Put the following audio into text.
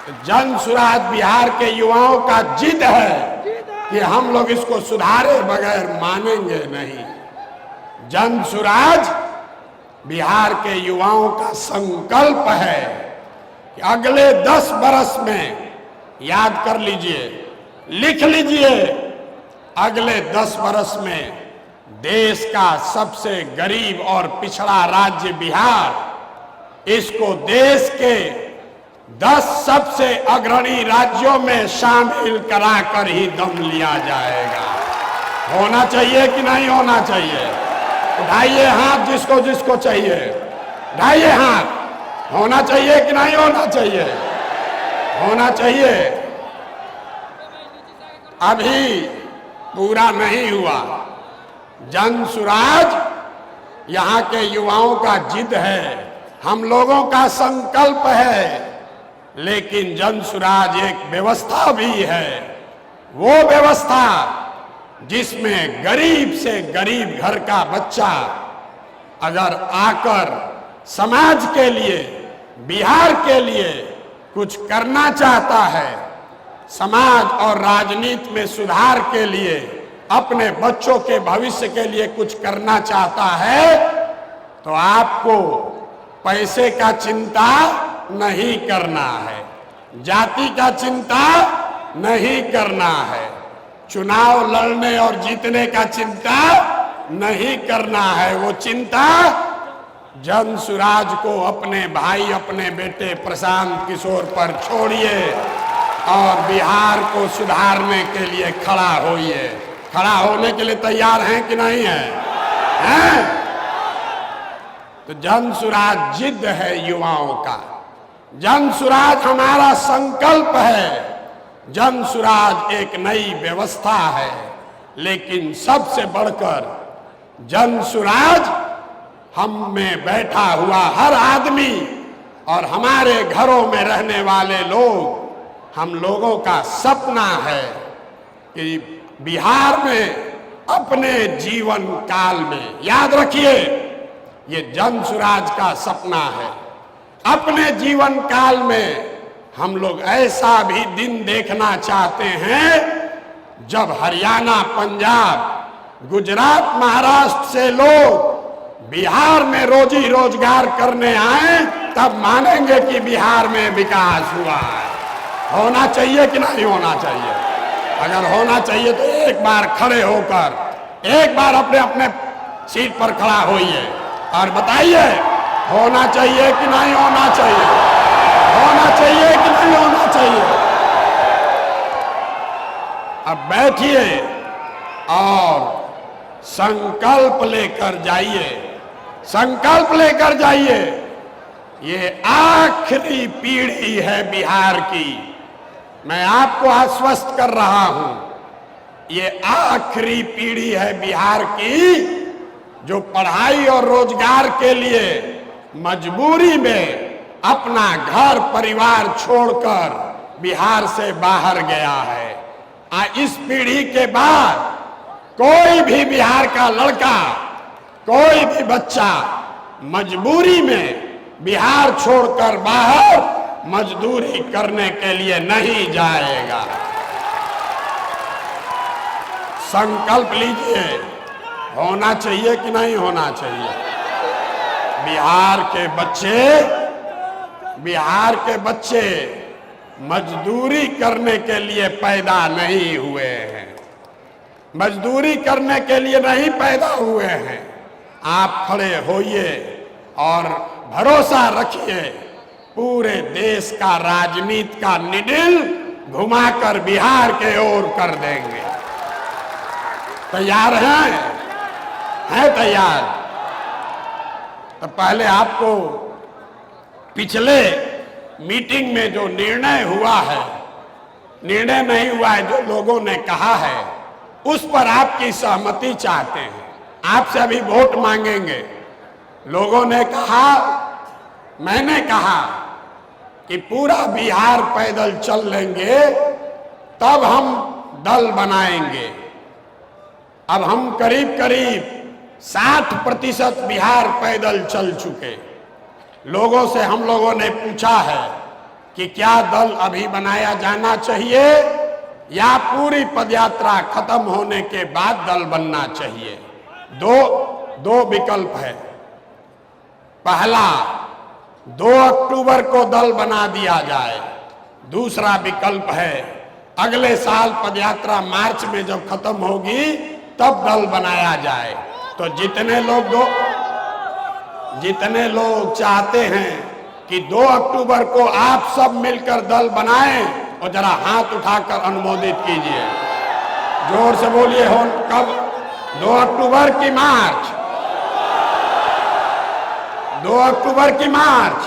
जन सुराज बिहार के युवाओं का जिद है कि हम लोग इसको सुधारे बगैर मानेंगे नहीं। जन सुराज बिहार के युवाओं का संकल्प है कि अगले 10 बरस में, याद कर लीजिए, लिख लीजिए, अगले 10 बरस में देश का सबसे गरीब और पिछड़ा राज्य बिहार, इसको देश के 10 सबसे अग्रणी राज्यों में शामिल कराकर ही दम लिया जाएगा। होना चाहिए कि नहीं होना चाहिए? उठाइए हाथ जिसको जिसको चाहिए, उठाइए हाथ। होना चाहिए कि नहीं होना चाहिए? होना चाहिए। अभी पूरा नहीं हुआ। जन सुराज यहाँ के युवाओं का जिद है, हम लोगों का संकल्प है, लेकिन जन सुराज एक व्यवस्था भी है। वो व्यवस्था जिसमें गरीब से गरीब घर का बच्चा अगर आकर समाज के लिए, बिहार के लिए कुछ करना चाहता है, समाज और राजनीति में सुधार के लिए, अपने बच्चों के भविष्य के लिए कुछ करना चाहता है, तो आपको पैसे का चिंता नहीं करना है, जाति का चिंता नहीं करना है, चुनाव लड़ने और जीतने का चिंता नहीं करना है। वो चिंता जन सुराज को, अपने भाई, अपने बेटे प्रशांत किशोर पर छोड़िए और बिहार को सुधारने के लिए खड़ा होइए। खड़ा होने के लिए तैयार हैं कि नहीं हैं? तो जन सुराज जिद है युवाओं का, जन सुराज हमारा संकल्प है, जन सुराज एक नई व्यवस्था है, लेकिन सबसे बढ़कर जन सुराज हम में बैठा हुआ हर आदमी और हमारे घरों में रहने वाले लोग, हम लोगों का सपना है कि बिहार में अपने जीवन काल में, याद रखिए ये जन सुराज का सपना है, अपने जीवन काल में हम लोग ऐसा भी दिन देखना चाहते हैं जब हरियाणा, पंजाब, गुजरात, महाराष्ट्र से लोग बिहार में रोजी रोजगार करने आए, तब मानेंगे कि बिहार में विकास हुआ है। होना चाहिए कि नहीं होना चाहिए? अगर होना चाहिए तो एक बार खड़े होकर, एक बार अपने अपने सीट पर खड़ा होइए और बताइए होना चाहिए कि नहीं होना चाहिए? होना चाहिए कि नहीं होना चाहिए? अब बैठिए और संकल्प लेकर जाइए, संकल्प लेकर जाइए। ये आखिरी पीढ़ी है बिहार की, मैं आपको आश्वस्त कर रहा हूं, ये आखिरी पीढ़ी है बिहार की जो पढ़ाई और रोजगार के लिए मजबूरी में अपना घर परिवार छोड़कर बिहार से बाहर गया है। इस पीढ़ी के बाद कोई भी बिहार का लड़का, कोई भी बच्चा मजबूरी में बिहार छोड़कर बाहर मजदूरी करने के लिए नहीं जाएगा। संकल्प लीजिए, होना चाहिए कि नहीं होना चाहिए? बिहार के बच्चे मजदूरी करने के लिए पैदा नहीं हुए हैं, मजदूरी करने के लिए नहीं पैदा हुए हैं। आप खड़े होइए और भरोसा रखिए, पूरे देश का राजनीति का निडिल घुमाकर बिहार के ओर कर देंगे। तैयार हैं तैयार? तो पहले आपको पिछले मीटिंग में जो निर्णय हुआ है, निर्णय नहीं हुआ है, जो लोगों ने कहा है, उस पर आपकी सहमति चाहते हैं। आपसे अभी वोट मांगेंगे। लोगों ने कहा, मैंने कहा कि पूरा बिहार पैदल चल लेंगे तब हम दल बनाएंगे। अब हम करीब करीब 60% बिहार पैदल चल चुके। लोगों से हम लोगों ने पूछा है कि क्या दल अभी बनाया जाना चाहिए या पूरी पदयात्रा खत्म होने के बाद दल बनना चाहिए। दो विकल्प है। पहला, 2 अक्टूबर को दल बना दिया जाए। दूसरा विकल्प है अगले साल पदयात्रा मार्च में जब खत्म होगी तब दल बनाया जाए। तो जितने लोग चाहते हैं कि 2 अक्टूबर को आप सब मिलकर दल बनाएं, और जरा हाथ उठाकर अनुमोदित कीजिए। जोर से बोलिए। हो कब? 2 अक्टूबर की मार्च, 2 अक्टूबर की मार्च।